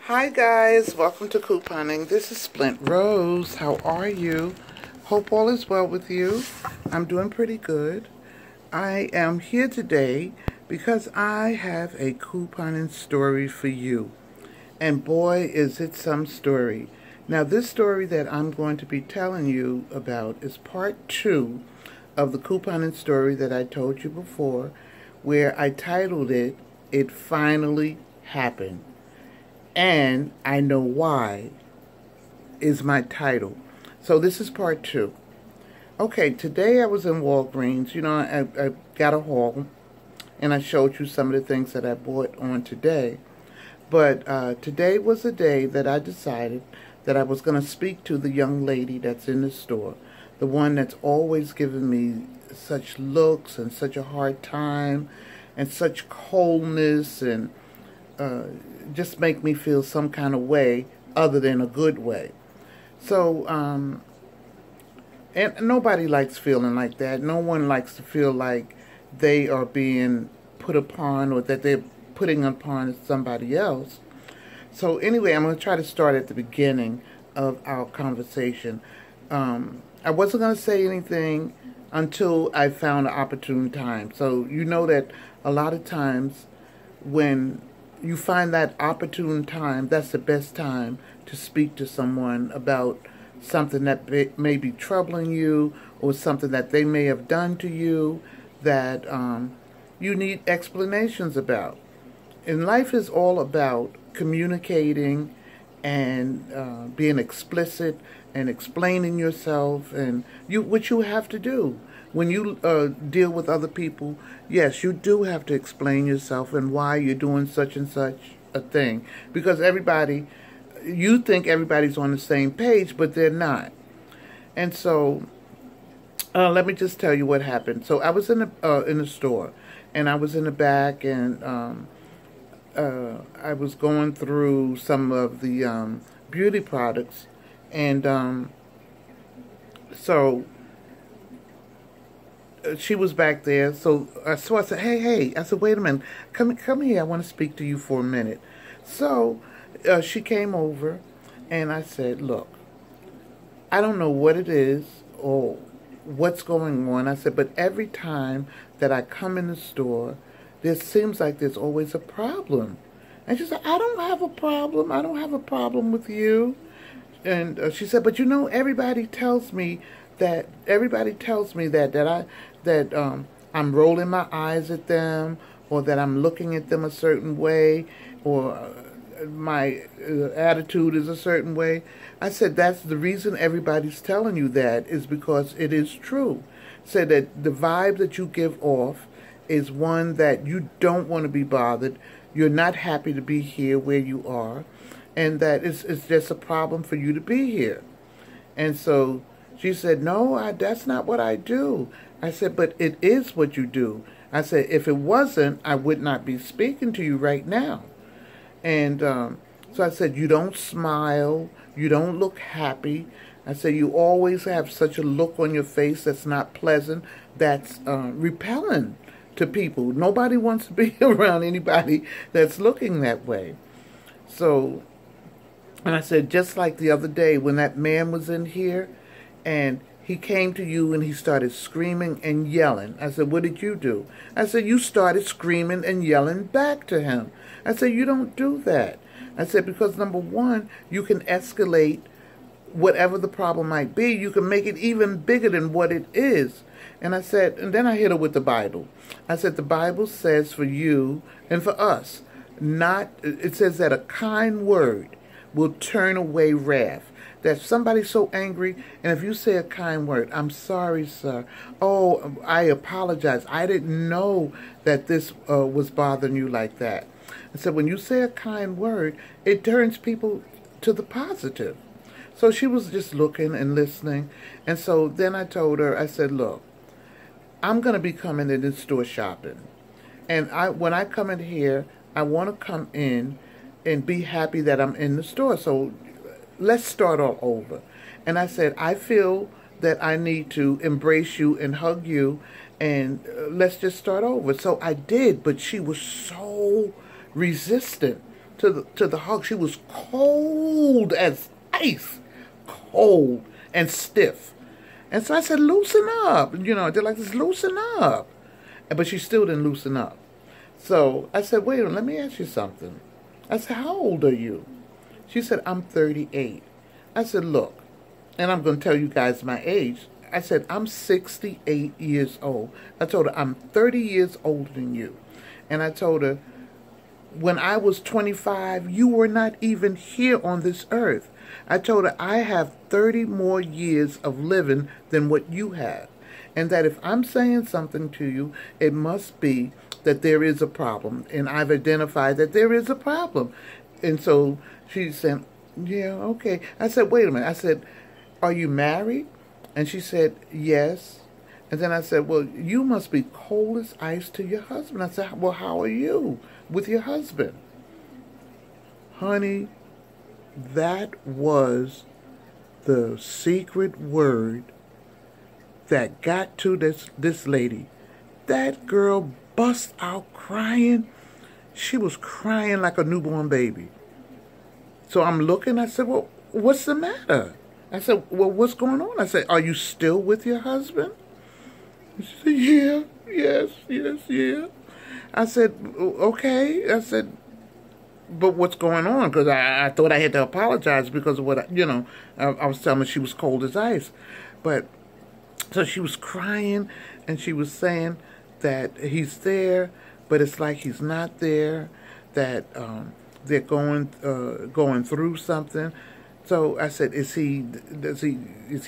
Hi guys, welcome to couponing. This is Splint Rose. How are you? Hope all is well with you. I'm doing pretty good. I am here today because I have a couponing story for you. And boy, is it some story. Now this story that I'm going to be telling you about is part 2 of the couponing story that I told you before, where I titled it, "It Finally Happened." And I know why is my title. So this is part 2. Okay, today I was in Walgreens. You know, I got a haul, and I showed you some of the things that I bought on today. But today was the day that I decided that I was going to speak to the young lady that's in the store. The one that's always giving me such looks and such a hard time and such coldness and just make me feel some kind of way other than a good way. So, and nobody likes feeling like that. No one likes to feel like they are being put upon or that they're putting upon somebody else. So anyway, I'm going to try to start at the beginning of our conversation. I wasn't going to say anything until I found an opportune time. So you know that a lot of times when you find that opportune time, that's the best time to speak to someone about something that may be troubling you or something that they may have done to you that you need explanations about. And life is all about communicating and being explicit and explaining yourself and what you have to do. When you deal with other people, yes, you do have to explain yourself and why you're doing such and such a thing. Because you think everybody's on the same page, but they're not. And so, let me just tell you what happened. So I was in the store, and I was in the back, and I was going through some of the beauty products, and so she was back there, so I said, hey, I said, wait a minute, come here, I want to speak to you for a minute. So she came over, and I said, look, I don't know what it is or what's going on. I said, but every time that I come in the store, there seems like there's always a problem. And she said, I don't have a problem. I don't have a problem with you. And she said, but you know, everybody tells me that I'm rolling my eyes at them, or that I'm looking at them a certain way, or my attitude is a certain way. I said, that's the reason everybody's telling you that is because it is true. Said that the vibe that you give off is one that you don't want to be bothered. You're not happy to be here where you are, and that it's just a problem for you to be here. And so she said, no, that's not what I do. I said, but it is what you do. I said, if it wasn't, I would not be speaking to you right now. And so I said, you don't smile. You don't look happy. I said, you always have such a look on your face that's not pleasant, that's repelling to people. Nobody wants to be around anybody that's looking that way. So, and I said, just like the other day when that man was in here, and he came to you and he started screaming and yelling. I said, what did you do? I said, you started screaming and yelling back to him. I said, you don't do that. I said, because number one, you can escalate whatever the problem might be. You can make it even bigger than what it is. And I said, and then I hit her with the Bible. I said, the Bible says for you and for us, it says that a kind word will turn away wrath. That somebody's so angry, and if you say a kind word, I'm sorry, sir. Oh, I apologize. I didn't know that this was bothering you like that. I said, when you say a kind word, it turns people to the positive. So she was just looking and listening. And so then I told her, I said, look, I'm going to be coming in this store shopping. And when I come in here, I want to come in and be happy that I'm in the store. So let's start all over. And I said, I feel that I need to embrace you and hug you, and let's just start over. So I did, but she was so resistant. to the hug. She was cold as ice, cold and stiff. And so I said, loosen up. They're like, just loosen up. But she still didn't loosen up. So I said, wait a minute, let me ask you something. I said, how old are you? She said, I'm 38. I said, look, and I'm going to tell you guys my age. I said, I'm 68 years old. I told her, I'm 30 years older than you. And I told her, when I was 25, you were not even here on this earth. I told her, I have 30 more years of living than what you have. And that if I'm saying something to you, it must be that there is a problem. And I've identified that there is a problem. And so she said, yeah, okay. I said, wait a minute. I said, are you married? And she said, yes. And then I said, well, you must be cold as ice to your husband. I said, well, how are you with your husband? Honey, that was the secret word that got to this lady. That girl bust out crying. She was crying like a newborn baby. So I'm looking, I said, well, what's the matter? I said, well, what's going on? I said, are you still with your husband? She said, yeah, yes. I said, okay. I said, but what's going on? Because I thought I had to apologize because of what, I was telling her she was cold as ice. But, so she was crying and she was saying that he's there, but it's like he's not there, that they're going through something. So I said, is he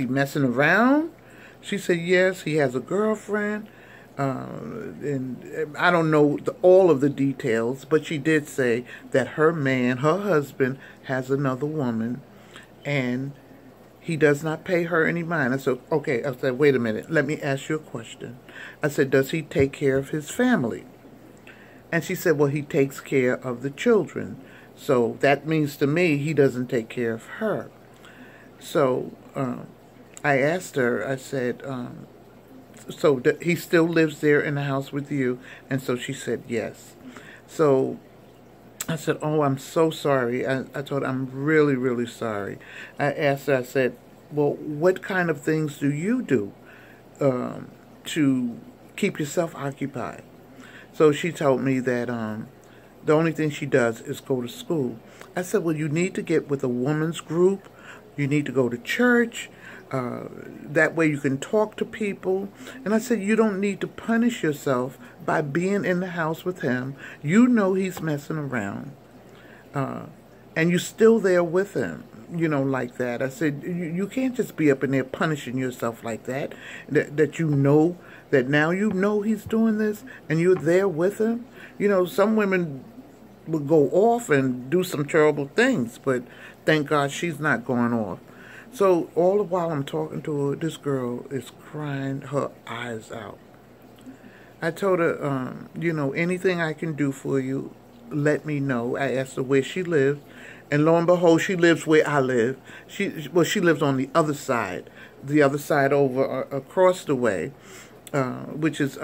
messing around? She said, yes, he has a girlfriend. And I don't know all of the details, but she did say that her husband, has another woman, and he does not pay her any mind. I said, okay. I said, wait a minute. Let me ask you a question. I said, does he take care of his family? And she said, well, he takes care of the children. So that means to me he doesn't take care of her. So I asked her, I said, so he still lives there in the house with you? And so she said yes. So I said, oh, I'm so sorry. I told her, I'm really, really sorry. I asked her, I said, well, what kind of things do you do to keep yourself occupied? So she told me that the only thing she does is go to school. I said, well, you need to get with a woman's group. You need to go to church. That way you can talk to people. And I said, you don't need to punish yourself by being in the house with him. You know he's messing around. And you're still there with him, like that. I said, you can't just be up in there punishing yourself like that. That now you know he's doing this and you're there with him. Some women would go off and do some terrible things, but thank God she's not going off. So all the while I'm talking to her, this girl is crying her eyes out. I told her, anything I can do for you, let me know. I asked her where she lives, and lo and behold, she lives where I live. She lives on the other side over across the way, which is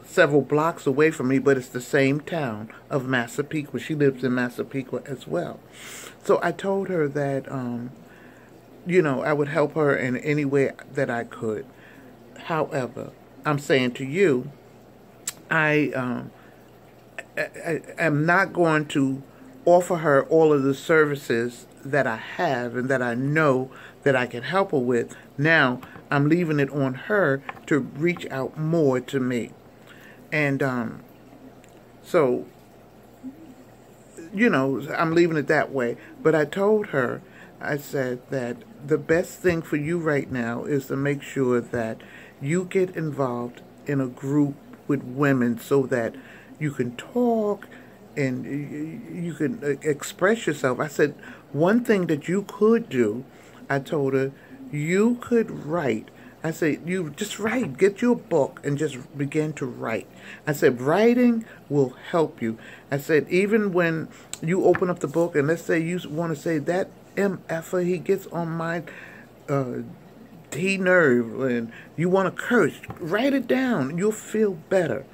several blocks away from me, but it's the same town of Massapequa. She lives in Massapequa as well. So I told her that, I would help her in any way that I could. However, I'm saying to you, I am not going to offer her all of the services that I have and that I know that I can help her with. Now, I'm leaving it on her to reach out more to me. And so, I'm leaving it that way. But I told her, I said that the best thing for you right now is to make sure that you get involved in a group with women so that you can talk and you can express yourself. I said, one thing that you could do, I told her, you could write. I said, you just write. Get you a book and just begin to write. I said, writing will help you. I said, even when you open up the book and let's say you want to say that MFer, he gets on my D-nerve and you want to curse, write it down. You'll feel better,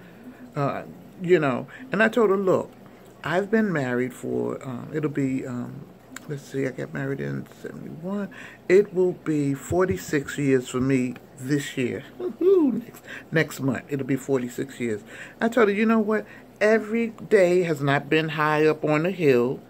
And I told her, look, I've been married for, it'll be, let's see, I got married in 71. It will be 46 years for me this year. Next month, it'll be 46 years. I told her, you know what? Every day has not been high up on the hill,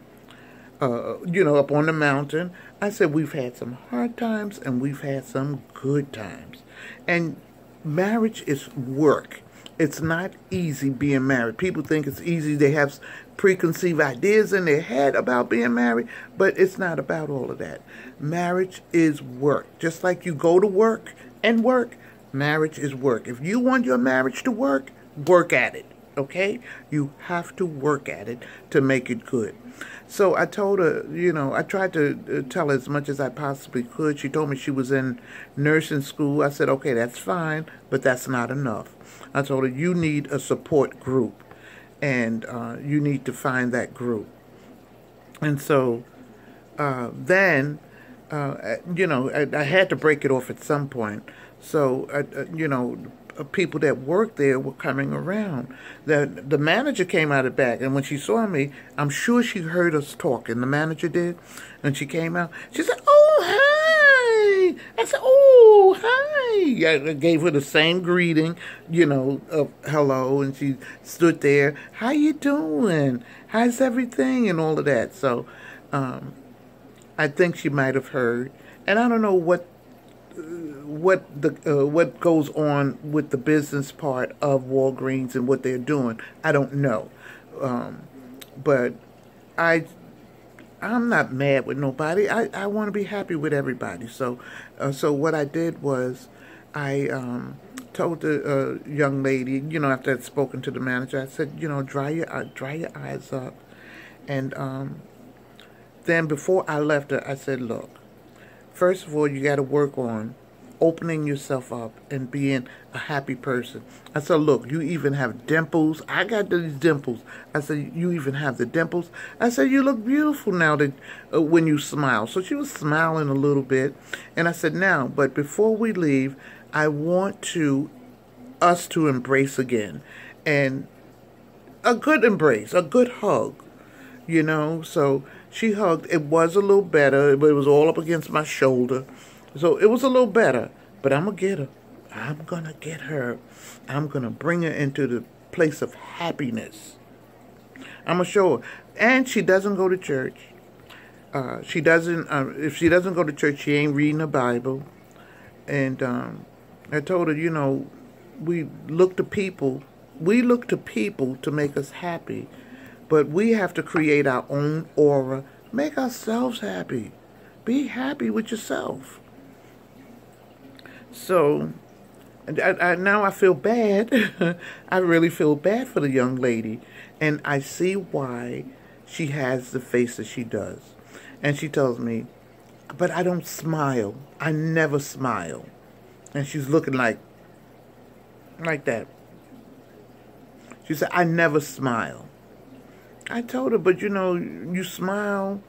up on the mountain. I said, we've had some hard times and we've had some good times. And marriage is work. It's not easy being married. People think it's easy. They have preconceived ideas in their head about being married, but it's not about all of that. Marriage is work. Just like you go to work and work, marriage is work. If you want your marriage to work, work at it, okay? You have to work at it to make it good. So I told her, I tried to tell her as much as I possibly could. She told me she was in nursing school. I said, okay, that's fine, but that's not enough. I told her, you need a support group, and you need to find that group. And so then, I had to break it off at some point. So, people that worked there were coming around. The manager came out of the back, and when she saw me, I'm sure she heard us talking. The manager did, and she came out. She said, "Oh, hi." I said, "Oh, hi." I gave her the same greeting, of hello, and she stood there. How you doing? How's everything? And all of that. So, I think she might have heard, and I don't know what goes on with the business part of Walgreens and what they're doing. I don't know, but I'm not mad with nobody. I want to be happy with everybody. So what I did was I told the young lady, after I'd spoken to the manager, I said, dry your eyes up, and then before I left her, I said, look, first of all, you got to work on opening yourself up and being a happy person. I said, look, you even have dimples. I got these dimples. I said, you even have the dimples. I said, you look beautiful now that when you smile. So she was smiling a little bit. And I said, now, but before we leave, I want us to embrace again. And a good embrace, a good hug, So she hugged. It was a little better, but it was all up against my shoulder. So it was a little better, but I'm going to get her. I'm going to get her. I'm going to bring her into the place of happiness. I'm going to show her. And she doesn't go to church. If she doesn't go to church, she ain't reading the Bible. And I told her, we look to people to make us happy. But we have to create our own aura. Make ourselves happy. Be happy with yourself. So, now I feel bad. I really feel bad for the young lady. And I see why she has the face that she does. And she tells me, but I don't smile. I never smile. And she's looking like that. She said, I never smile. I told her, but you smile,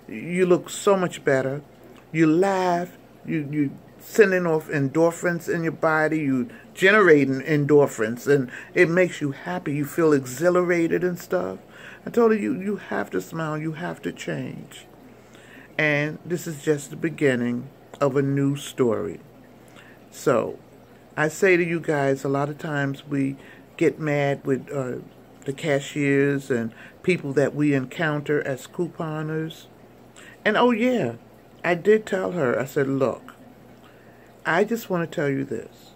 you look so much better. You laugh, you sending off endorphins in your body, you generating endorphins, and it makes you happy. You feel exhilarated and stuff. I told her, you have to smile, you have to change. And this is just the beginning of a new story. So, I say to you guys, a lot of times we get mad with the cashiers and people that we encounter as couponers. And oh yeah, I did tell her, I said, look, I just want to tell you this.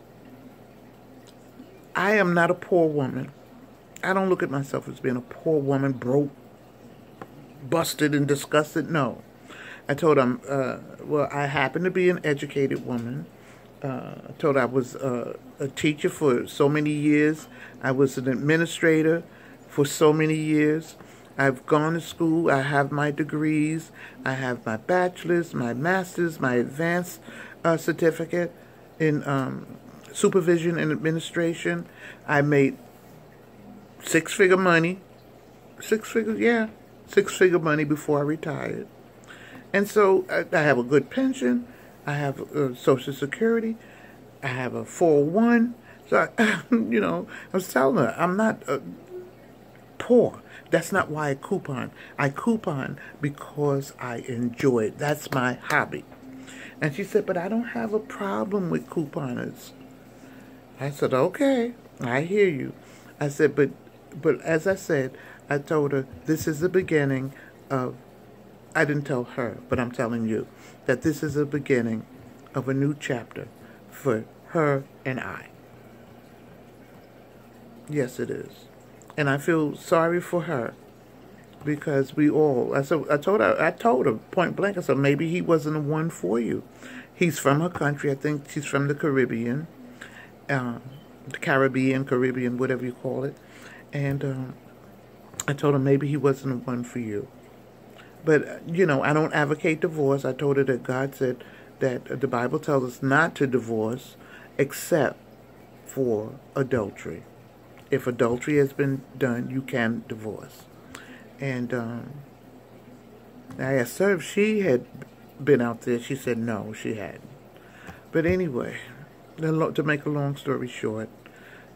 I am not a poor woman. I don't look at myself as being a poor woman, broke, busted, and disgusted. No. I told him, I happen to be an educated woman. I told her I was a teacher for so many years. I was an administrator for so many years. I've gone to school. I have my degrees. I have my bachelor's, my master's, my advanced certificate in supervision and administration. I made six-figure money. Six-figure money before I retired. And so I have a good pension. I have Social Security. I have a 401. So, I was telling her, I'm not poor. That's not why I coupon. I coupon because I enjoy it. That's my hobby. And she said, but I don't have a problem with couponers. I said, okay, I hear you. I said, but as I said, I told her, this is the beginning of, I didn't tell her, but I'm telling you, that this is the beginning of a new chapter for her and I. Yes, it is. And I feel sorry for her because we all, I told her point blank, I said, maybe he wasn't the one for you. He's from her country. I think she's from the Caribbean, Caribbean, whatever you call it. And I told her maybe he wasn't the one for you. But, you know, I don't advocate divorce. I told her that God said that the Bible tells us not to divorce except for adultery. If adultery has been done, you can divorce. And I asked her if she had been out there. She said no, she hadn't. But anyway, to make a long story short,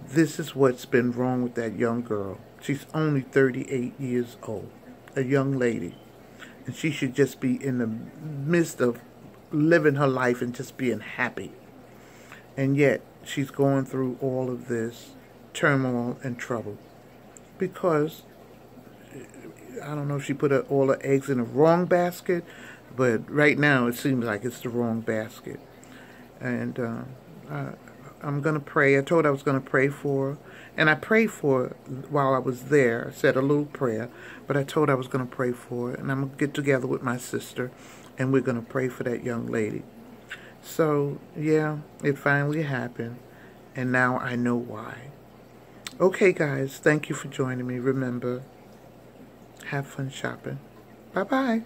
this is what's been wrong with that young girl. She's only 38 years old, a young lady. And she should just be in the midst of living her life and just being happy. And yet, she's going through all of this turmoil and trouble. Because, I don't know if she put all her eggs in the wrong basket, but right now it seems like it's the wrong basket. And I'm going to pray. I told her I was going to pray for her. And I prayed for her while I was there. I said a little prayer. But I told her I was going to pray for her. And I'm going to get together with my sister. And we're going to pray for that young lady. So, yeah, it finally happened. And now I know why. Okay, guys. Thank you for joining me. Remember, have fun shopping. Bye-bye.